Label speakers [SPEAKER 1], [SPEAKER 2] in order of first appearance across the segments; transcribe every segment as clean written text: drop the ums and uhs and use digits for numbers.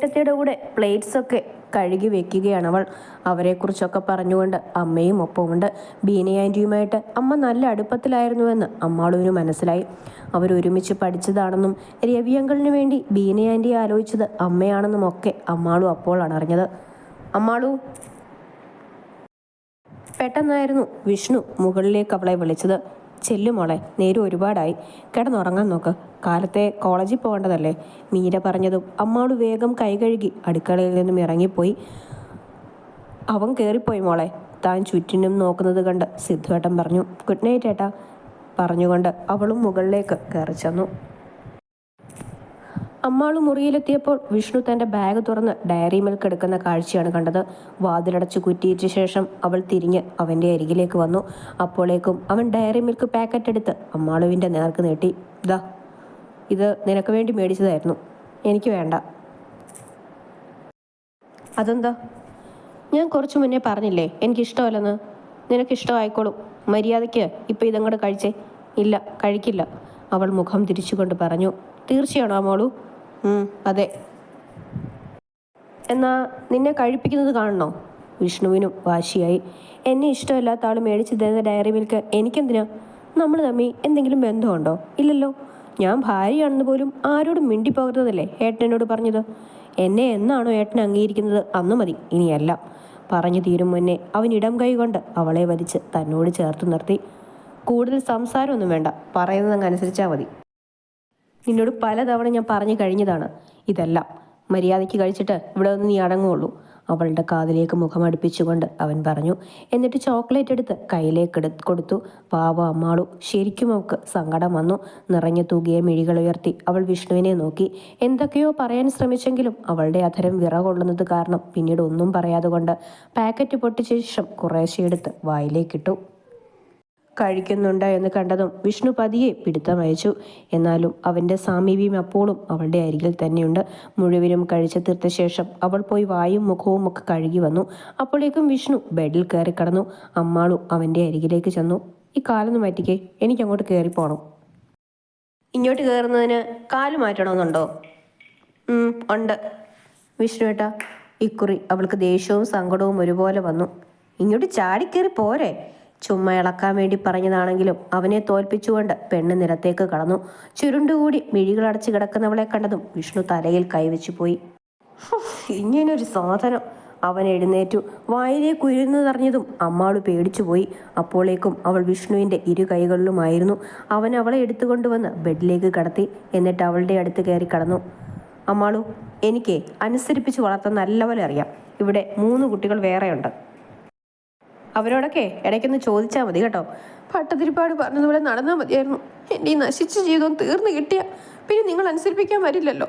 [SPEAKER 1] ഏട്ടത്തിയുടെ കൂടെ പ്ലേറ്റ്സൊക്കെ കഴുകി വെക്കുകയാണ് അവൾ. അവരെക്കുറിച്ചൊക്കെ പറഞ്ഞുകൊണ്ട് അമ്മയും ഒപ്പമുണ്ട്. ബീന ആൻറ്റിയുമായിട്ട് അമ്മ നല്ല അടുപ്പത്തിലായിരുന്നുവെന്ന് അമ്മാളുവിന് മനസ്സിലായി. അവരൊരുമിച്ച് പഠിച്ചതാണെന്നും രവിയങ്കളിന് വേണ്ടി ബീന ആൻറ്റി ആലോചിച്ചത് അമ്മയാണെന്നും ഒക്കെ അമ്മാളു അപ്പോഴാണ് അറിഞ്ഞത്. അമ്മാളു, പെട്ടെന്നായിരുന്നു വിഷ്ണു മുകളിലേക്ക് അവളെ വിളിച്ചത്. ചെല്ലുമോളെ, നേരം ഒരുപാടായി, കിടന്നുറങ്ങാൻ നോക്ക്, കാലത്തെ കോളേജിൽ പോകേണ്ടതല്ലേ. മീര പറഞ്ഞതും അമ്മാളു വേഗം കൈ കഴുകി അടുക്കളയിൽ നിന്നും ഇറങ്ങിപ്പോയി. അവൻ കയറിപ്പോയി മോളെ. താൻ ചുറ്റിനും നോക്കുന്നത് കണ്ട് സിദ്ധുവേട്ടൻ പറഞ്ഞു. ഗുഡ് നൈറ്റ് ഏട്ടാ പറഞ്ഞുകൊണ്ട് അവളും മുകളിലേക്ക് കയറി ചെന്നു. അമ്മാളു മുറിയിലെത്തിയപ്പോൾ വിഷ്ണു തൻ്റെ ബാഗ് തുറന്ന് ഡയറി മിൽക്ക് എടുക്കുന്ന കാഴ്ചയാണ് കണ്ടത്. വാതിലടച്ച് കുറ്റിയിച്ച ശേഷം അവൾ തിരിഞ്ഞ് അവൻ്റെ അരികിലേക്ക് വന്നു. അപ്പോഴേക്കും അവൻ ഡയറി മിൽക്ക് പാക്കറ്റ് എടുത്ത് അമ്മാളുവിൻ്റെ നേർക്ക് നീട്ടി. ദാ, ഇത് നിനക്ക് വേണ്ടി മേടിച്ചതായിരുന്നു, എനിക്ക് വേണ്ട. അതെന്താ? ഞാൻ കുറച്ചു മുന്നേ പറഞ്ഞില്ലേ എനിക്കിഷ്ടമല്ലെന്ന്. നിനക്കിഷ്ടമായിക്കോളും, മര്യാദയ്ക്ക് ഇപ്പം ഇതങ്ങോട്ട് കഴിച്ചേ. ഇല്ല, കഴിക്കില്ല, അവൾ മുഖം തിരിച്ചുകൊണ്ട് പറഞ്ഞു. തീർച്ചയാണോ അമ്മാളു? അതെ. എന്നാ നിന്നെ കഴിപ്പിക്കുന്നത് കാണണോ? വിഷ്ണുവിനും വാശിയായി. എന്നെ ഇഷ്ടമല്ലാത്ത ആൾ മേടിച്ചു തരുന്ന ഡയറി മിൽക്ക് എനിക്കെന്തിനാ? നമ്മൾ തമ്മിൽ എന്തെങ്കിലും ബന്ധമുണ്ടോ? ഇല്ലല്ലോ. ഞാൻ ഭാര്യയാണെന്ന് പോലും ആരോടും മിണ്ടിപ്പോകരുതല്ലേ ഏട്ടനോട് പറഞ്ഞത്. എന്നെ എന്നാണോ ഏട്ടൻ അംഗീകരിക്കുന്നത് അന്ന് മതി, ഇനിയല്ല. പറഞ്ഞു തീരും മുന്നേ അവൻ ഇടം കൈ കൊണ്ട് അവളെ വലിച്ച് തന്നോട് ചേർത്ത് നിർത്തി. കൂടുതൽ സംസാരമൊന്നും വേണ്ട, പറയുന്നത് അനുസരിച്ചാൽ മതി. നിന്നോട് പലതവണ ഞാൻ പറഞ്ഞു കഴിഞ്ഞതാണ് ഇതെല്ലാം. മര്യാദയ്ക്ക് കഴിച്ചിട്ട് ഇവിടെ ഒന്ന് നീ അടങ്ങുള്ളൂ, അവളുടെ കാതിലേക്ക് മുഖം അടുപ്പിച്ചുകൊണ്ട് അവൻ പറഞ്ഞു. എന്നിട്ട് ചോക്ലേറ്റ് എടുത്ത് കയ്യിലേക്ക് കൊടുത്തു. പാവ അമ്മാളു. ശരിക്കും അവൾക്ക് സങ്കടം വന്നു. നിറഞ്ഞു തൂകിയ മിഴികൾ ഉയർത്തി അവൾ വിഷ്ണുവിനെ നോക്കി. എന്തൊക്കെയോ പറയാൻ ശ്രമിച്ചെങ്കിലും അവളുടെ അധരം വിറകൊള്ളുന്നത് കാരണം പിന്നീട് ഒന്നും പറയാതെ കൊണ്ട് പാക്കറ്റ് പൊട്ടിച്ച ശേഷം കുറേശ്ശെ എടുത്ത് വായിലേക്കിട്ടു. കഴിക്കുന്നുണ്ട് എന്ന് കണ്ടതും വിഷ്ണു പതിയെ പിടുത്തമയച്ചു. എന്നാലും അവൻ്റെ സാമീപ്യം അപ്പോഴും അവളുടെ അരികിൽ തന്നെയുണ്ട്. മുഴുവനും കഴിച്ചു തീർത്ത ശേഷം അവൾ പോയി വായും മുഖവും ഒക്കെ കഴുകി വന്നു. അപ്പോഴേക്കും വിഷ്ണു ബെഡിൽ കയറി കിടന്നു. അമ്മാളു അവൻ്റെ അരികിലേക്ക് ചെന്നു. ഈ കാലൊന്ന് മാറ്റിക്കേ, എനിക്കങ്ങോട്ട് കയറിപ്പോണം. ഇങ്ങോട്ട് കയറുന്നതിന് കാല് മാറ്റണമെന്നുണ്ടോ? ഉണ്ട് വിഷ്ണുവേട്ടാ. ഇക്കുറി അവൾക്ക് ദേഷ്യവും സങ്കടവും ഒരുപോലെ വന്നു. ഇങ്ങോട്ട് ചാടിക്കേറി പോരെ. ചുമ്മാ ഇളക്കാൻ വേണ്ടി പറഞ്ഞതാണെങ്കിലും അവനെ തോൽപ്പിച്ചുകൊണ്ട് പെണ്ണ് നിലത്തേക്ക് കടന്നു. ചുരുണ്ടുകൂടി മിഴികളടച്ച് കിടക്കുന്നവളെ കണ്ടതും വിഷ്ണു തലയിൽ കൈവച്ചു പോയി. ഇങ്ങനൊരു സാധനം. അവൻ എഴുന്നേറ്റു. വായിലേക്ക് ഉയരുന്നതറിഞ്ഞതും അമ്മാളു പേടിച്ചുപോയി. അപ്പോഴേക്കും അവൾ വിഷ്ണുവിൻ്റെ ഇരു കൈകളിലുമായിരുന്നു. അവൻ അവളെ എടുത്തുകൊണ്ടുവന്ന് ബെഡിലേക്ക് കടത്തി. എന്നിട്ട് അവളുടെ അടുത്ത് കയറി കടന്നു. അമ്മാളു, എനിക്ക് അനുസരിപ്പിച്ച് വളർത്താൻ നല്ലപോലെ അറിയാം. ഇവിടെ 3 കുട്ടികൾ വേറെയുണ്ട്. അവരോടൊക്കെ ഇടയ്ക്കൊന്ന് ചോദിച്ചാൽ മതി കേട്ടോ. പട്ടതിരിപ്പാട് പറഞ്ഞതുപോലെ നടന്നാൽ മതിയായിരുന്നു. എൻ്റെ ഈ നശിച്ച ജീവിതം തീർന്നു കിട്ടിയ പിന്നെ നിങ്ങൾ അനുസരിപ്പിക്കാൻ വരില്ലല്ലോ,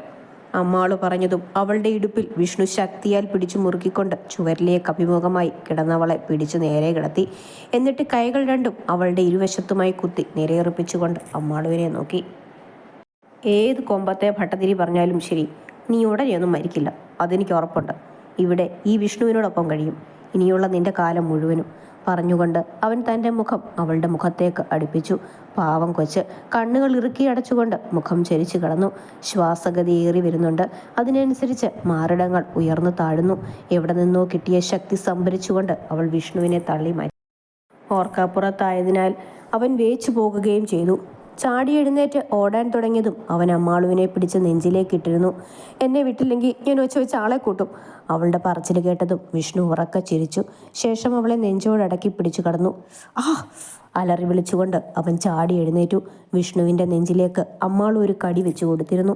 [SPEAKER 1] അമ്മാളു പറഞ്ഞതും അവളുടെ ഇടുപ്പിൽ വിഷ്ണു ശക്തിയാൽ പിടിച്ചു മുറുക്കിക്കൊണ്ട് ചുവരിലേക്ക് അഭിമുഖമായി കിടന്നവളെ പിടിച്ചു നേരെ കിടത്തി. എന്നിട്ട് കൈകൾ രണ്ടും അവളുടെ ഇരുവശത്തുമായി കുത്തി നിരയുറപ്പിച്ചുകൊണ്ട് അമ്മാളുവിനെ നോക്കി. ഏത് കൊമ്പത്തെ ഭട്ടതിരി പറഞ്ഞാലും ശരി, നീ ഉടനെയൊന്നും മരിക്കില്ല, അതെനിക്ക് ഉറപ്പുണ്ട്. ഇവിടെ ഈ വിഷ്ണുവിനോടൊപ്പം കഴിയും ഇനിയുള്ള നിന്റെ കാലം മുഴുവനും, പറഞ്ഞുകൊണ്ട് അവൻ തൻ്റെ മുഖം അവളുടെ മുഖത്തേക്ക് അടുപ്പിച്ചു. പാവം കൊച്ച് കണ്ണുകൾ ഇറുക്കി അടച്ചുകൊണ്ട് മുഖം ചരിച്ചു കിടന്നു. ശ്വാസഗതി ഏറി വരുന്നുണ്ട്. അതിനനുസരിച്ച് മാറിടങ്ങൾ ഉയർന്നു താഴുന്നു. എവിടെ നിന്നോ കിട്ടിയ ശക്തി സംഭരിച്ചുകൊണ്ട് അവൾ വിഷ്ണുവിനെ തള്ളി മാറ്റി. ഓർക്കാപ്പുറത്തായതിനാൽ അവൻ വേച്ചു പോകുകയും ചെയ്തു. ചാടി എഴുന്നേറ്റ് ഓടാൻ തുടങ്ങിയതും അവൻ അമ്മാളുവിനെ പിടിച്ച് നെഞ്ചിലേക്കിട്ടിരുന്നു. എന്നെ വിട്ടില്ലെങ്കിൽ ഞാൻ ഒച്ച വെച്ച് ആളെ കൂട്ടും. അവളുടെ പറച്ചിൽ കേട്ടതും വിഷ്ണു ഉറക്കെ ചിരിച്ചു. ശേഷം അവളെ നെഞ്ചോടടക്കി പിടിച്ചു കടന്നു. അലറി വിളിച്ചുകൊണ്ട് അവൻ ചാടി എഴുന്നേറ്റു. വിഷ്ണുവിൻ്റെ നെഞ്ചിലേക്ക് അമ്മാളു ഒരു കടി വെച്ചു കൊടുത്തിരുന്നു.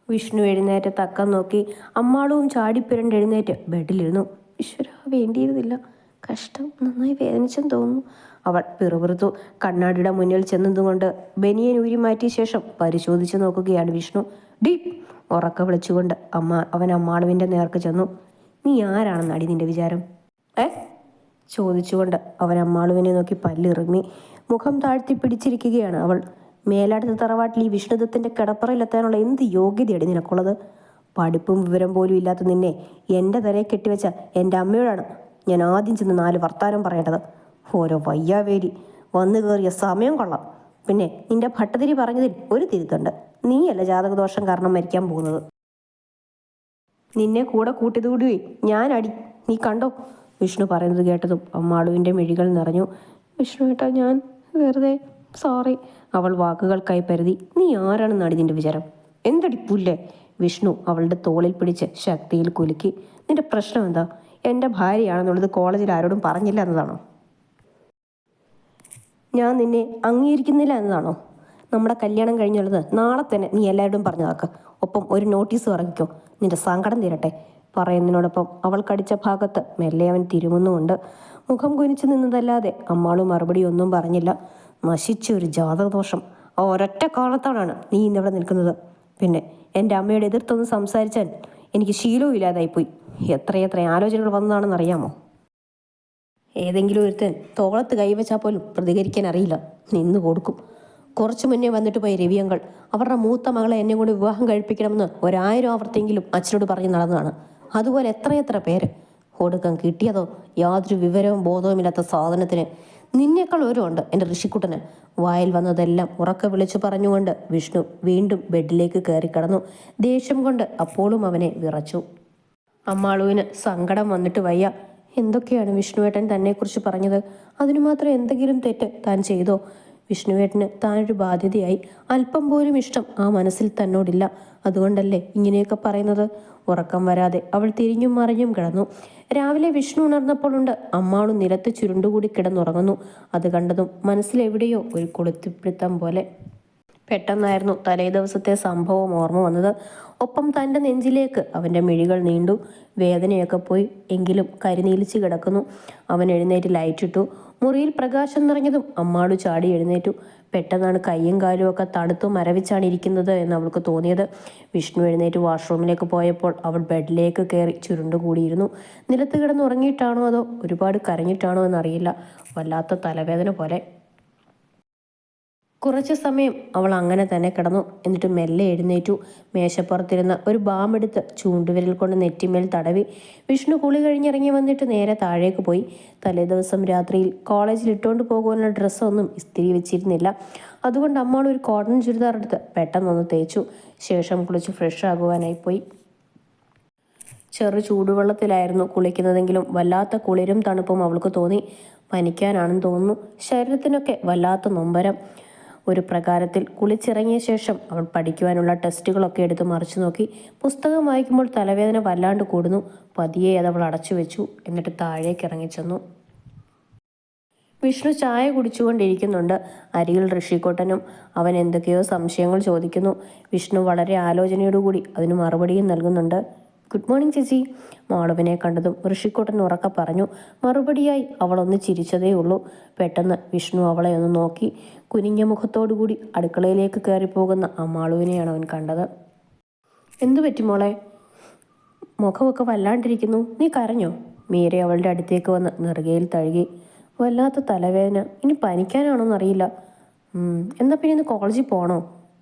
[SPEAKER 1] വിഷ്ണു എഴുന്നേറ്റ് തക്കം നോക്കി. അമ്മാളുവും ചാടിപ്പിരണ്ട് എഴുന്നേറ്റ് ബെഡിലിരുന്നു. ഈശ്വര, വേണ്ടിയിരുന്നില്ല, കഷ്ടം, നന്നായി വേദനിച്ചെന്ന് തോന്നുന്നു, അവൾ പിറുപിറുത്തു. കണ്ണാടിയുടെ മുന്നിൽ ചെന്നതുകൊണ്ട് ബനിയൻ ഊരി മാറ്റിയ ശേഷം പരിശോധിച്ചു നോക്കുകയാണ് വിഷ്ണു. ഡീപ് ഉറക്ക വിളിച്ചുകൊണ്ട് അവൻ അമ്മാളുവിൻ്റെ നേർക്ക് ചെന്നു. നീ ആരാണെന്നടി നിന്റെ വിചാരം? ചോദിച്ചുകൊണ്ട് അവൻ അമ്മാളുവിനെ നോക്കി പല്ലിറങ്ങി. മുഖം താഴ്ത്തി പിടിച്ചിരിക്കുകയാണ് അവൾ. മേലാടുത്ത തറവാട്ടിൽ ഈ വിഷ്ണുദത്തിൻ്റെ കിടപ്പറയിലെത്താനുള്ള എന്ത് യോഗ്യതയാണ് നിനക്കുള്ളത്? പഠിപ്പും വിവരം പോലും ഇല്ലാത്ത നിന്നെ എൻ്റെ തലയിൽ കെട്ടിവെച്ച എൻ്റെ അമ്മയോടാണ് ഞാൻ ആദ്യം ചെന്ന് 4 വർത്താനം പറയേണ്ടത്. ഓരോ വയ്യാവേലി, വന്നു കയറിയ സമയം കൊള്ളാം. പിന്നെ നിന്റെ ഭട്ടതിരി പറഞ്ഞതിൽ ഒരു തിരുത്തുണ്ട്. നീയല്ല ജാതകദോഷം കാരണം മരിക്കാൻ പോകുന്നത്. നിന്നെ കൂടെ കൂട്ടിയതുകൂടി ഞാൻ അടി, നീ കണ്ടോ? വിഷ്ണു പറയുന്നത് കേട്ടതും അമ്മാളുവിൻ്റെ മിഴികൾ നിറഞ്ഞു. വിഷ്ണു ഏട്ടാ, ഞാൻ വെറുതെ, സോറി. അവൾ വാക്കുകൾക്കായി പരുതി. നീ ആരാണെന്നാണ് നിന്റെ വിചാരം? എന്തടിപ്പൂല്ലേ? വിഷ്ണു അവളുടെ തോളിൽ പിടിച്ച് ശക്തിയിൽ കുലുക്കി. നിന്റെ പ്രശ്നം എന്താ? എൻ്റെ ഭാര്യയാണെന്നുള്ളത് കോളേജിൽ ആരോടും പറഞ്ഞില്ല എന്നതാണോ? ഞാൻ നിന്നെ അംഗീകരിക്കുന്നില്ല എന്നതാണോ? നമ്മുടെ കല്യാണം കഴിഞ്ഞുള്ളത് നാളെ തന്നെ നീ എല്ലാവരോടും പറഞ്ഞതാക്ക്. ഒപ്പം ഒരു നോട്ടീസ് ഇറങ്ങിക്കോ, നിന്റെ സങ്കടം തീരട്ടെ. പറയുന്നതിനോടൊപ്പം അവൾ കടിച്ച ഭാഗത്ത് മെല്ലെ അവൻ തിരുമുന്നുകൊണ്ട് മുഖം കുനിച്ചു നിന്നതല്ലാതെ അമ്മാളും മറുപടി ഒന്നും പറഞ്ഞില്ല. നശിച്ച ഒരു ജാതകദോഷം. ആ ഒരൊറ്റ കാരണത്തോടാണ് നീ ഇന്നിവിടെ നിൽക്കുന്നത്. പിന്നെ എൻ്റെ അമ്മയോട് എതിർത്തൊന്ന് സംസാരിച്ചാൽ എനിക്ക് ശീലവും ഇല്ലാതായിപ്പോയി. എത്രയെത്ര ആലോചനകൾ വന്നതാണെന്ന് അറിയാമോ? ഏതെങ്കിലും ഒരുത്തൻ തോളത്ത് കൈവച്ചാൽ പോലും പ്രതികരിക്കാൻ അറിയില്ല, നിന്ന് കൊടുക്കും. കുറച്ചു മുന്നേ വന്നിട്ട് പോയ രവിയങ്കൾ അവരുടെ മൂത്ത മകളെ എന്നെ കൂടി വിവാഹം കഴിപ്പിക്കണമെന്ന് 1000 ആവർത്തിയെങ്കിലും അച്ഛനോട് പറഞ്ഞ് നടന്നതാണ്. അതുപോലെ എത്രയെത്ര പേര്. ഒടുക്കം കിട്ടിയതോ യാതൊരു വിവരവും ബോധവുമില്ലാത്ത സാധനത്തിന്. നിന്നേക്കാൾ ഒരുണ്ട് എൻ്റെ ഋഷിക്കുട്ടന്. വായിൽ വന്നതെല്ലാം ഉറക്കെ വിളിച്ചു പറഞ്ഞുകൊണ്ട് വിഷ്ണു വീണ്ടും ബെഡിലേക്ക് കയറി കിടന്നു. ദേഷ്യം കൊണ്ട് അപ്പോഴും അവനെ വിറച്ചു. അമ്മാളുവിന് സങ്കടം വന്നിട്ട് വയ്യ. എന്തൊക്കെയാണ് വിഷ്ണുവേട്ടൻ തന്നെക്കുറിച്ച് പറഞ്ഞത്? അതിനു മാത്രം എന്തെങ്കിലും തെറ്റ് താൻ ചെയ്തോ? വിഷ്ണുവേട്ടന് താനൊരു ബാധ്യതയായി. അല്പം പോലും ഇഷ്ടം ആ മനസ്സിൽ തന്നോടില്ല. അതുകൊണ്ടല്ലേ ഇങ്ങനെയൊക്കെ പറയുന്നത്? ഉറക്കം വരാതെ അവൾ തിരിഞ്ഞും മറിഞ്ഞും കിടന്നു. രാവിലെ വിഷ്ണു ഉണർന്നപ്പോൾ ഉണ്ട് അമ്മാളും നിലത്ത് ചുരുണ്ടുകൂടി കിടന്നുറങ്ങുന്നു. അത് കണ്ടതും മനസ്സിലെവിടെയോ ഒരു കൊളുത്തിപ്പിടുത്തം പോലെ. പെട്ടെന്നായിരുന്നു തലേ ദിവസത്തെ സംഭവം ഓർമ്മ വന്നത്. ഒപ്പം തൻ്റെ നെഞ്ചിലേക്ക് അവൻ്റെ മിഴികൾ നീണ്ടു. വേദനയൊക്കെ പോയി, എങ്കിലും കരിനീലിച്ച് കിടക്കുന്നു. അവൻ എഴുന്നേറ്റ് ലൈറ്റിട്ടു. മുറിയിൽ പ്രകാശം നിറഞ്ഞതും അമ്മാളു ചാടി എഴുന്നേറ്റു. പെട്ടെന്നാണ് കൈയും കാലും ഒക്കെ തണുത്തു മരവിച്ചാണ് ഇരിക്കുന്നത് എന്ന് അവൾക്ക് തോന്നിയത്. വിഷ്ണു എഴുന്നേറ്റ് വാഷ്റൂമിലേക്ക് പോയപ്പോൾ അവൾ ബെഡിലേക്ക് കയറി ചുരുണ്ടുകൂടിയിരുന്നു. നിലത്ത് കിടന്ന് ഉറങ്ങിയിട്ടാണോ അതോ ഒരുപാട് കരഞ്ഞിട്ടാണോ എന്നറിയില്ല. വല്ലാത്ത തലവേദന പോലെ. കുറച്ചു സമയം അവൾ അങ്ങനെ തന്നെ കിടന്നു. എന്നിട്ട് മെല്ലെ എഴുന്നേറ്റു. മേശപ്പുറത്തിരുന്ന ഒരു ബാമെടുത്ത് ചൂണ്ടുവിരൽ കൊണ്ട് നെറ്റിമേൽ തടവി. വിഷ്ണു കുളി കഴിഞ്ഞിറങ്ങി വന്നിട്ട് നേരെ താഴേക്ക് പോയി. തലേദിവസം രാത്രിയിൽ കോളേജിൽ ഇട്ടുകൊണ്ട് പോകുവാനുള്ള ഡ്രസ്സൊന്നും ഇസ്തിരി വെച്ചിരുന്നില്ല. അതുകൊണ്ട് അമ്മാൾ ഒരു കോട്ടൺ ചുരിദാർ എടുത്ത് പെട്ടെന്നൊന്ന് തേച്ചു. ശേഷം കുളിച്ച് ഫ്രഷ് ആകുവാനായി പോയി. ചെറു ചൂടുവെള്ളത്തിലായിരുന്നു കുളിക്കുന്നതെങ്കിലും വല്ലാത്ത കുളിരും തണുപ്പും അവൾക്ക് തോന്നി. പനിക്കാനാണെന്ന് തോന്നുന്നു. ശരീരത്തിനൊക്കെ വല്ലാത്ത നൊമ്പരം. ഒരു പ്രകാരത്തിൽ കുളിച്ചിറങ്ങിയ ശേഷം അവൾ പഠിക്കുവാനുള്ള ടെസ്റ്റുകളൊക്കെ എടുത്ത് മറിച്ചു നോക്കി. പുസ്തകം വായിക്കുമ്പോൾ തലവേദന വല്ലാണ്ട് കൂടുന്നു. പതിയെ അതവൾ അടച്ചു വെച്ചു. എന്നിട്ട് താഴേക്ക് ഇറങ്ങിച്ചെന്നു. വിഷ്ണു ചായ കുടിച്ചുകൊണ്ടിരിക്കുന്നുണ്ട്. അരികിൽ ഋഷിക്കോട്ടനും. അവൻ എന്തൊക്കെയോ സംശയങ്ങൾ ചോദിക്കുന്നു. വിഷ്ണു വളരെ ആലോചനയോടുകൂടി അതിന് മറുപടിയും നൽകുന്നുണ്ട്. ഗുഡ് മോർണിംഗ് ചേച്ചി. മാളവിനെ കണ്ടതും ഋഷിക്കോട്ടൻ ഉറക്കെ പറഞ്ഞു. മറുപടിയായി അവളൊന്ന് ചിരിച്ചതേ ഉള്ളൂ. പെട്ടെന്ന് വിഷ്ണു അവളെ ഒന്ന് നോക്കി. കുനിഞ്ഞ മുഖത്തോടുകൂടി അടുക്കളയിലേക്ക് കയറിപ്പോകുന്ന ആ മാളുവിനെയാണ് അവൻ കണ്ടത്. എന്തു പറ്റി മോളെ? മുഖമൊക്കെ വല്ലാണ്ടിരിക്കുന്നു. നീ കരഞ്ഞോ? മീര അവളുടെ അടുത്തേക്ക് വന്ന് നെറുകയിൽ തഴുകി. വല്ലാത്ത തലവേദന. ഇനി പനിക്കാനാണോന്നറിയില്ല. എന്നാൽ പിന്നെ ഇന്ന് കോളേജിൽ പോകണോ?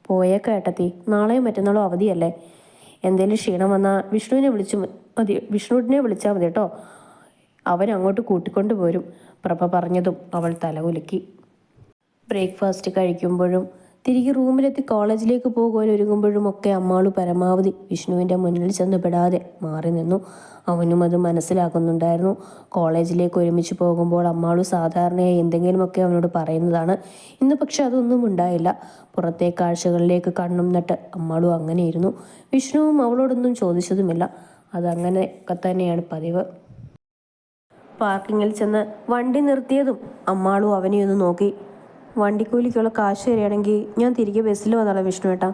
[SPEAKER 1] പോയേക്കാം ഏട്ടത്തി. നാളെയും മറ്റന്നാളും അവധിയല്ലേ. എന്തേലും ക്ഷീണം വന്നാൽ വിഷ്ണുവിനെ വിളിച്ചാൽ മതി കേട്ടോ. അവൻ അങ്ങോട്ട് കൂട്ടിക്കൊണ്ടു പോരും. പ്രഭ പറഞ്ഞതും അവൾ തലകുലുക്കി. ബ്രേക്ക്ഫാസ്റ്റ് കഴിക്കുമ്പോഴും തിരികെ റൂമിലെത്തി കോളേജിലേക്ക് പോകുവാൻ ഒരുങ്ങുമ്പോഴും ഒക്കെ അമ്മാളു പരമാവധി വിഷ്ണുവിൻ്റെ മുന്നിൽ ചെന്ന് പെടാതെ മാറി നിന്നു. അവനും അത് മനസ്സിലാക്കുന്നുണ്ടായിരുന്നു. കോളേജിലേക്ക് ഒരുമിച്ച് പോകുമ്പോൾ അമ്മാളു സാധാരണയായി എന്തെങ്കിലുമൊക്കെ അവനോട് പറയുന്നതാണ്. ഇന്ന് പക്ഷെ അതൊന്നും ഉണ്ടായില്ല. പുറത്തെ കാഴ്ചകളിലേക്ക് കണ്ണും നട്ട് അമ്മാളു അങ്ങനെയിരുന്നു. വിഷ്ണുവും അവളോടൊന്നും ചോദിച്ചതുമില്ല. അതങ്ങനെ ഒക്കെ തന്നെയാണ് പതിവ്. പാർക്കിങ്ങിൽ ചെന്ന് വണ്ടി നിർത്തിയതും അമ്മാളു അവനെയൊന്ന് നോക്കി. വണ്ടിക്കൂലിക്കുള്ള കാശ് തരികയാണെങ്കിൽ ഞാൻ തിരികെ ബസ്സിൽ വന്നോളാം വിഷ്ണുവേട്ടാ,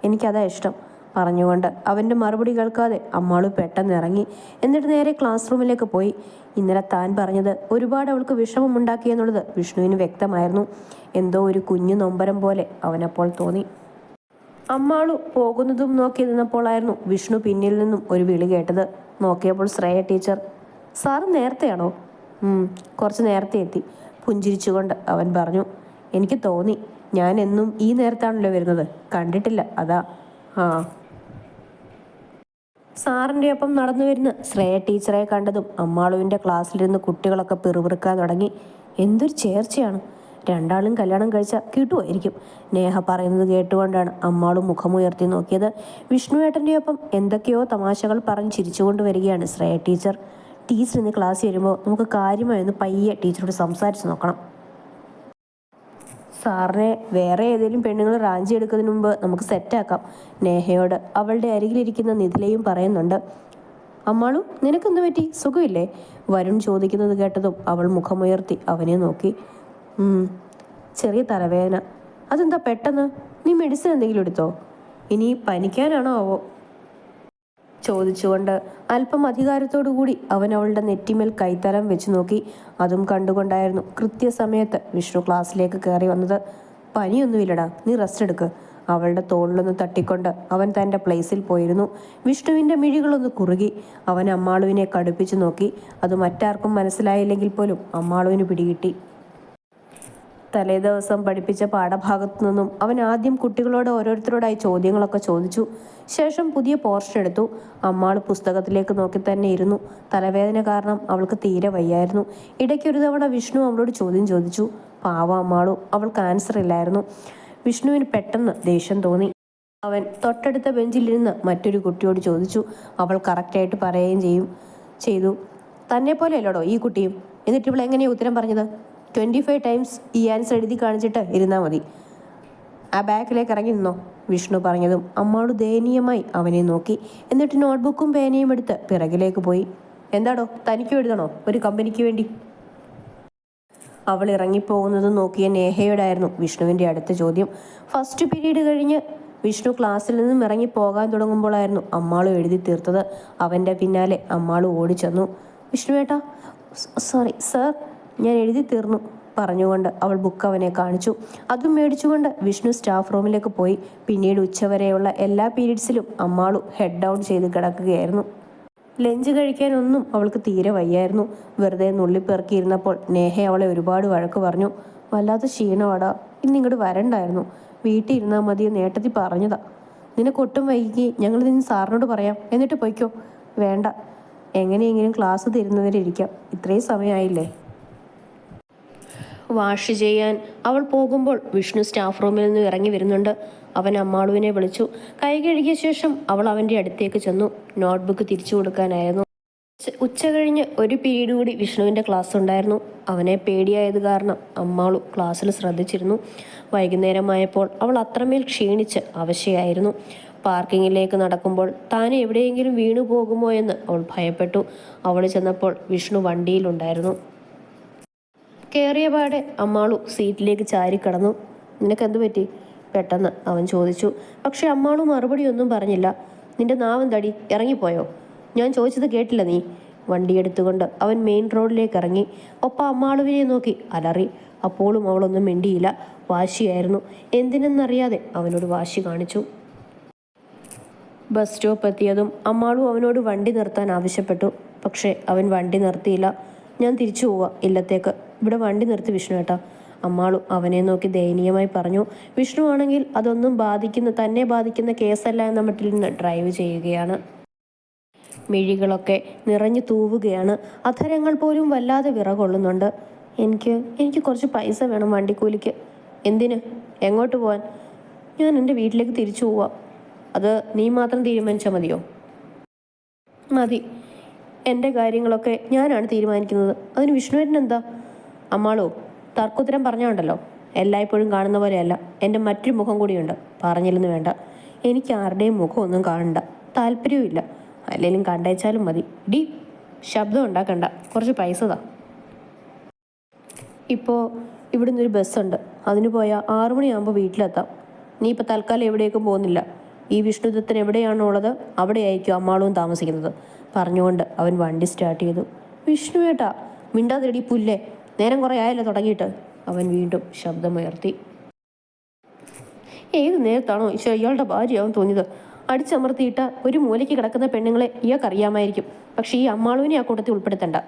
[SPEAKER 1] എനിക്കതാ ഇഷ്ടം പറഞ്ഞുകൊണ്ട് അവൻ്റെ മറുപടി കേൾക്കാതെ അമ്മാളു പെട്ടെന്ന് ഇറങ്ങി. എന്നിട്ട് നേരെ ക്ലാസ് റൂമിലേക്ക് പോയി. ഇന്നലെ താൻ പറഞ്ഞത് ഒരുപാട് അവൾക്ക് വിഷമമുണ്ടാക്കിയെന്നുള്ളത് വിഷ്ണുവിന് വ്യക്തമായിരുന്നു. എന്തോ ഒരു കുഞ്ഞു നൊമ്പരം പോലെ അവനപ്പോൾ തോന്നി. അമ്മാളു പോകുന്നതും നോക്കി നിന്നപ്പോഴായിരുന്നു വിഷ്ണു പിന്നിൽ നിന്നും ഒരു വിളി കേട്ടത്. നോക്കിയപ്പോൾ ശ്രേയ ടീച്ചർ. സാറ് നേരത്തെയാണോ? കുറച്ച് നേരത്തെ എത്തി. പുഞ്ചിരിച്ചുകൊണ്ട് അവൻ പറഞ്ഞു. എനിക്ക് തോന്നി, ഞാൻ എന്നും ഈ നേരത്താണല്ലോ വരുന്നത്, കണ്ടിട്ടില്ല അതാ. സാറിൻ്റെ ഒപ്പം നടന്നു വരുന്ന ശ്രേയ ടീച്ചറെ കണ്ടതും അമ്മാളുവിൻ്റെ ക്ലാസ്സിലിരുന്ന് കുട്ടികളൊക്കെ പിറുപിറുക്കാൻ തുടങ്ങി. എന്തൊരു ചേർച്ചയാണ്! രണ്ടാളും കല്യാണം കഴിച്ചാൽ കിട്ടുമായിരിക്കും. നേഹ പറയുന്നത് കേട്ടുകൊണ്ടാണ് അമ്മാളും മുഖമുയർത്തി നോക്കിയത്. വിഷ്ണുവേട്ടൻ്റെ ഒപ്പം എന്തൊക്കെയോ തമാശകൾ പറഞ്ഞ് ചിരിച്ചുകൊണ്ട് വരികയാണ് ശ്രേയ ടീച്ചർ. ടീച്ചർ ഇന്ന് ക്ലാസ്സിൽ വരുമ്പോൾ നമുക്ക് കാര്യമായൊന്ന് പയ്യെ ടീച്ചറോട് സംസാരിച്ച് നോക്കണം. സാറിനെ വേറെ ഏതെങ്കിലും പെണ്ണുങ്ങൾ റാഞ്ചി എടുക്കുന്നതിന് മുമ്പ് നമുക്ക് സെറ്റാക്കാം. നേഹയോട് അവളുടെ അരികിലിരിക്കുന്ന നിധിലയും പറയുന്നുണ്ട്. അമ്മാളു, നിനക്കെന്ത് പറ്റി? സുഖമില്ലേ? വരുൺ ചോദിക്കുന്നത് കേട്ടതും അവൾ മുഖമുയർത്തി അവനെ നോക്കി. ചെറിയ തലവേദന. അതെന്താ പെട്ടെന്ന്? നീ മെഡിസിൻ എന്തെങ്കിലും എടുത്തോ? ഇനി പനിക്കാനാണോ ആവോ? ചോദിച്ചുകൊണ്ട് അല്പം അധികാരത്തോടു കൂടി അവൻ അവളുടെ നെറ്റിമേൽ കൈത്തലം വെച്ച് നോക്കി. അതും കണ്ടുകൊണ്ടായിരുന്നു കൃത്യസമയത്ത് വിഷ്ണു ക്ലാസ്സിലേക്ക് കയറി വന്നത്. പനിയൊന്നുമില്ലടാ, നീ റെസ്റ്റ് എടുക്ക്. അവളുടെ തോളിലൊന്ന് തട്ടിക്കൊണ്ട് അവൻ തൻ്റെ പ്ലേസിൽ പോയിരുന്നു. വിഷ്ണുവിൻ്റെ മിഴികളൊന്ന് കുറുകി. അവൻ അമ്മാളുവിനെ കടുപ്പിച്ചു നോക്കി. അത് മറ്റാർക്കും മനസ്സിലായില്ലെങ്കിൽ പോലും അമ്മാളുവിന് പിടികിട്ടി. തലേ ദിവസം പഠിപ്പിച്ച പാഠഭാഗത്തു നിന്നും അവൻ ആദ്യം കുട്ടികളോട് ഓരോരുത്തരോടായി ചോദ്യങ്ങളൊക്കെ ചോദിച്ചു. ശേഷം പുതിയ പോർഷൻ എടുത്തു. അമ്മാൾ പുസ്തകത്തിലേക്ക് നോക്കി തന്നെ ഇരുന്നു. തലവേദന കാരണം അവൾക്ക് തീരെ വയ്യായിരുന്നു. ഇടയ്ക്കൊരു തവണ വിഷ്ണു അവളോട് ചോദ്യം ചോദിച്ചു. പാവം അമ്മാളു, അവൾക്ക് ആൻസർ ഇല്ലായിരുന്നു. വിഷ്ണുവിന് പെട്ടെന്ന് ദേഷ്യം തോന്നി. അവൻ തൊട്ടടുത്ത ബെഞ്ചിലിരുന്ന് മറ്റൊരു കുട്ടിയോട് ചോദിച്ചു. അവൾ കറക്റ്റായിട്ട് പറയുകയും ചെയ്തു. തന്നെ പോലെ അല്ലോടോ ഈ കുട്ടിയും? എന്നിട്ട് ഇവൾ എങ്ങനെയാണ് ഉത്തരം പറഞ്ഞത്? 25 ടൈംസ് ഈ ആൻസർ എഴുതി കാണിച്ചിട്ട് ഇരുന്നാൽ മതി. ആ ബാക്കിലേക്ക് ഇറങ്ങി നിന്നോ. വിഷ്ണു പറഞ്ഞതും അമ്മാളു ദയനീയമായി അവനെ നോക്കി. എന്നിട്ട് നോട്ട്ബുക്കും പേനയും എടുത്ത് പിറകിലേക്ക് പോയി. എന്താടോ, തനിക്കും എഴുതണോ ഒരു കമ്പനിക്ക് വേണ്ടി? അവൾ ഇറങ്ങിപ്പോകുന്നത് നോക്കിയ നേഹയോടായിരുന്നു വിഷ്ണുവിൻ്റെ അടുത്ത ചോദ്യം. ഫസ്റ്റ് പീരീഡ് കഴിഞ്ഞ് വിഷ്ണു ക്ലാസ്സിൽ നിന്നും ഇറങ്ങിപ്പോകാൻ തുടങ്ങുമ്പോഴായിരുന്നു അമ്മാളു എഴുതി തീർത്തത്. അവൻ്റെ പിന്നാലെ അമ്മാളു ഓടിച്ചെന്നു. വിഷ്ണുവേട്ടാ, സോറി സർ, ഞാൻ എഴുതി തീർന്നു പറഞ്ഞുകൊണ്ട് അവൾ ബുക്ക് അവനെ കാണിച്ചു. അതും മേടിച്ചുകൊണ്ട് വിഷ്ണു സ്റ്റാഫ് റൂമിലേക്ക് പോയി. പിന്നീട് ഉച്ചവരെയുള്ള എല്ലാ പീരീഡ്സിലും അമ്മാളു ഹെഡ് ഡൗൺ ചെയ്ത് കിടക്കുകയായിരുന്നു. ലഞ്ച് കഴിക്കാനൊന്നും അവൾക്ക് തീരെ വയ്യായിരുന്നു. വെറുതെ നുള്ളിപ്പെറുക്കിയിരുന്നപ്പോൾ നേഹ അവളെ ഒരുപാട് വഴക്ക് പറഞ്ഞു. വല്ലാത്ത ക്ഷീണമാടാ, ഇന്നിങ്ങോട്ട് വരണ്ടായിരുന്നു, വീട്ടിൽ ഇരുന്നാൽ മതിയെന്ന് ഏട്ടത്തി പറഞ്ഞതാ. നിനക്കൊട്ടും വൈകി ഞങ്ങൾ നിന്ന് സാറിനോട് പറയാം, എന്നിട്ട് പൊയ്ക്കോ. വേണ്ട, എങ്ങനെയെങ്കിലും ക്ലാസ് തരുന്നവരെ ഇരിക്കാം, ഇത്രയും സമയമായില്ലേ. വാഷ് ചെയ്യാൻ അവൾ പോകുമ്പോൾ വിഷ്ണു സ്റ്റാഫ് റൂമിൽ നിന്ന് ഇറങ്ങി വരുന്നുണ്ട്. അവൻ അമ്മാളുവിനെ വിളിച്ചു. കൈ കഴുകിയ ശേഷം അവൾ അവൻ്റെ അടുത്തേക്ക് ചെന്നു. നോട്ട്ബുക്ക് തിരിച്ചു കൊടുക്കാനായിരുന്നു. ഉച്ച കഴിഞ്ഞ് ഒരു പീരീഡ് കൂടി വിഷ്ണുവിൻ്റെ ക്ലാസ് ഉണ്ടായിരുന്നു. അവനെ പേടിയായത് കാരണം അമ്മാളു ക്ലാസ്സിൽ ശ്രദ്ധിച്ചിരുന്നു. വൈകുന്നേരമായപ്പോൾ അവൾ അത്രമേൽ ക്ഷീണിച്ച് അവശയായിരുന്നു. പാർക്കിങ്ങിലേക്ക് നടക്കുമ്പോൾ താൻ എവിടെയെങ്കിലും വീണു പോകുമോ എന്ന് അവൾ ഭയപ്പെട്ടു. അവൾ ചെന്നപ്പോൾ വിഷ്ണു വണ്ടിയിലുണ്ടായിരുന്നു. കയറിയ പാടെ അമ്മാളു സീറ്റിലേക്ക് ചാരിക്കിടന്നു. നിനക്കെന്തു പറ്റി? പെട്ടെന്ന് അവൻ ചോദിച്ചു. പക്ഷെ അമ്മാളു മറുപടി ഒന്നും പറഞ്ഞില്ല. നിന്റെ നാവെന്തടി, ഇറങ്ങിപ്പോയോ? ഞാൻ ചോദിച്ചത് കേട്ടില്ല നീ? വണ്ടിയെടുത്തുകൊണ്ട് അവൻ മെയിൻ റോഡിലേക്ക് ഇറങ്ങി. ഒപ്പം അമ്മാളുവിനെ നോക്കി അലറി. അപ്പോഴും അവളൊന്നും മിണ്ടിയില്ല. വാശിയായിരുന്നു. എന്തിനെന്നറിയാതെ അവനോട് വാശി കാണിച്ചു. ബസ് സ്റ്റോപ്പ് എത്തിയതും അമ്മാളു അവനോട് വണ്ടി നിർത്താൻ ആവശ്യപ്പെട്ടു. പക്ഷേ അവൻ വണ്ടി നിർത്തിയില്ല. ഞാൻ തിരിച്ചു പോവാ ഇല്ലത്തേക്ക്, ഇവിടെ വണ്ടി നിർത്തി വിഷ്ണുവേട്ടാ, അമ്മാളു അവനെ നോക്കി ദയനീയമായി പറഞ്ഞു. വിഷ്ണു ആണെങ്കിൽ അതൊന്നും തന്നെ ബാധിക്കുന്ന കേസല്ല എന്ന മട്ടിൽ നിന്ന് ഡ്രൈവ് ചെയ്യുകയാണ്. മിഴികളൊക്കെ നിറഞ്ഞു തൂവുകയാണ്. അധരങ്ങൾ പോലും വല്ലാതെ വിറകൊള്ളുന്നുണ്ട്. എനിക്ക് കുറച്ച് പൈസ വേണം വണ്ടിക്കൂലിക്ക്. എന്തിന്? എങ്ങോട്ട് പോവാൻ? ഞാൻ എൻ്റെ വീട്ടിലേക്ക് തിരിച്ചു പോവാ. അത് നീ മാത്രം തീരുമാനിച്ചാൽ മതിയോ? മതി, എൻ്റെ കാര്യങ്ങളൊക്കെ ഞാനാണ് തീരുമാനിക്കുന്നത്. അതിന് വിഷ്ണുവേട്ടനെന്താ? അമ്മാളോ, തർക്കുത്തരം പറഞ്ഞുണ്ടല്ലോ. എല്ലായ്പ്പോഴും കാണുന്ന പോലെയല്ല, എൻ്റെ മറ്റൊരു മുഖം കൂടിയുണ്ട്. പറഞ്ഞില്ലെന്ന് വേണ്ട. എനിക്ക് ആരുടെയും മുഖമൊന്നും കാണണ്ട, താല്പര്യവും ഇല്ല. അല്ലെങ്കിലും കണ്ടേച്ചാലും മതി. ശബ്ദം ഉണ്ടാക്കണ്ട, കുറച്ച് പൈസ താ. ഇപ്പോൾ ഇവിടുന്ന് ഒരു ബസ്സുണ്ട്, അതിന് പോയാൽ 6 മണിയാകുമ്പോൾ വീട്ടിലെത്താം. നീ ഇപ്പോൾ തൽക്കാലം എവിടേക്കും പോകുന്നില്ല. ഈ വിഷ്ണുദത്തൻ എവിടെയാണോ ഉള്ളത് അവിടെയായിരിക്കും അമ്മാളും താമസിക്കുന്നത് പറഞ്ഞുകൊണ്ട് അവൻ വണ്ടി സ്റ്റാർട്ട് ചെയ്തു. വിഷ്ണുവേട്ടാ, മിണ്ടാതിരടി പുല്ലേ, നേരം കുറേ ആയല്ലോ തുടങ്ങിയിട്ട്. അവൻ വീണ്ടും ശബ്ദമുയർത്തി. ഏത് നേരത്താണോ ഇയാളുടെ ഭാര്യയാവും തോന്നിയത്? അടിച്ചമർത്തിയിട്ട ഒരു മൂലയ്ക്ക് കിടക്കുന്ന പെണ്ണുങ്ങളെ ഇയാൾക്കറിയാമായിരിക്കും. പക്ഷേ ഈ അമ്മാളുവിനെ ആ കൂട്ടത്തിൽ ഉൾപ്പെടുത്തണ്ട.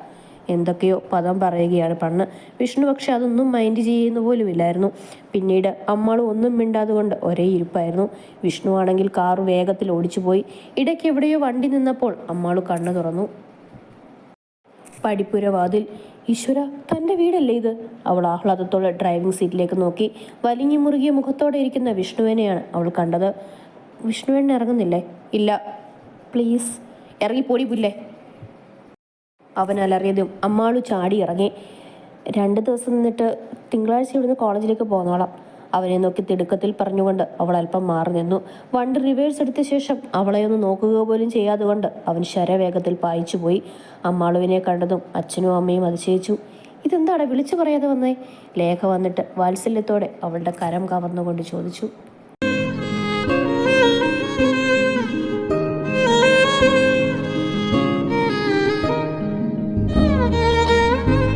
[SPEAKER 1] എന്തൊക്കെയോ പദം പറയുകയാണ് പണ്ണ്. വിഷ്ണു പക്ഷെ അതൊന്നും മൈൻഡ് ചെയ്യുന്ന പോലുമില്ലായിരുന്നു. പിന്നീട് അമ്മാളു ഒന്നും മിണ്ടാതുകൊണ്ട് ഒരേ ഇരിപ്പായിരുന്നു. വിഷ്ണു ആണെങ്കിൽ കാറ് വേഗത്തിൽ ഓടിച്ചുപോയി. ഇടയ്ക്ക് എവിടെയോ വണ്ടി നിന്നപ്പോൾ അമ്മാളു കണ്ണു തുറന്നു. പടിപ്പുര വാതിൽ. ഈശ്വര, തൻ്റെ വീടല്ലേ ഇത്? അവൾ ആഹ്ലാദത്തോടെ ഡ്രൈവിംഗ് സീറ്റിലേക്ക് നോക്കി. വലിഞ്ഞു മുറുകിയ മുഖത്തോടെ ഇരിക്കുന്ന വിഷ്ണുവിനെയാണ് അവൾ കണ്ടത്. വിഷ്ണുവേണ്ണ ഇറങ്ങുന്നില്ലേ? ഇല്ല. പ്ലീസ് ഇറങ്ങിപ്പോടി പുല്ലേ. അവൻ അലറിയതും അമ്മാളു ചാടി ഇറങ്ങി. 2 ദിവസം നിന്നിട്ട് തിങ്കളാഴ്ച ഇവിടുന്ന് കോളേജിലേക്ക് പോന്നോളാം, അവനെ നോക്കി തിടുക്കത്തിൽ പറഞ്ഞുകൊണ്ട് അവൾ അല്പം മാറി നിന്നു. വണ്ടി റിവേഴ്സ് എടുത്ത ശേഷം അവളെ ഒന്ന് നോക്കുക പോലും ചെയ്യാതെ കൊണ്ട് അവൻ ശരവേഗത്തിൽ പായിച്ചു പോയി. അമ്മാളുവിനെ കണ്ടതും അച്ഛനും അമ്മയും അതിശയിച്ചു. ഇതെന്താണ് വിളിച്ചു പറയാതെ വന്നേ? ലേഖ വന്നിട്ട് വാത്സല്യത്തോടെ അവളുടെ കരം കവർന്നുകൊണ്ട് ചോദിച്ചു.